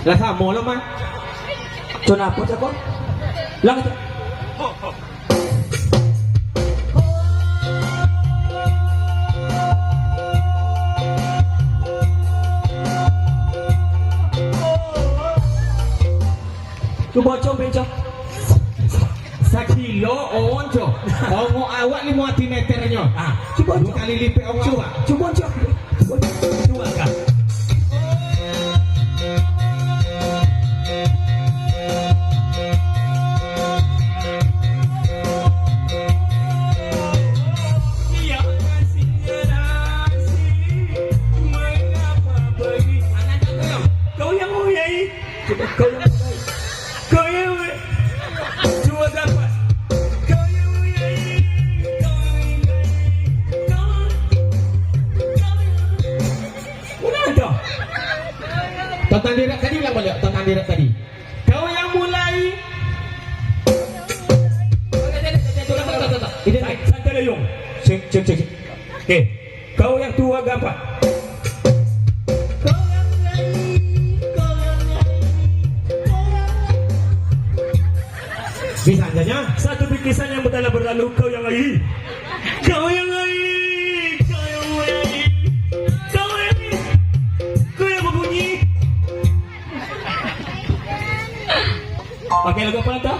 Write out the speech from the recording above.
Lah sama lah mah. Cuma apa cakap? Lang itu. Coba coba. Sakilo onco. Ongo awak ni muati meternya. Coba Dua kali lipat ongo awak. Coba. Dua kah? Iya, mengapa bagi anak kau yang nguyai? Kau yang Kau yang cuma dapat. Kau yang nguyai. Mana dah? Tonton direct tadi ulang balik. Tonton direct tadi. Kau yang mulai. ini Santai layung. Cek. Okey. Kau yang tua gapak. Bisa saja. Satu bikisan yang telah berlalu. Kau yang lagi. Kau yang lagi. Kau yang lagi. Kau yang lagi. Kau yang berbunyi. Pakai lagu apa tak?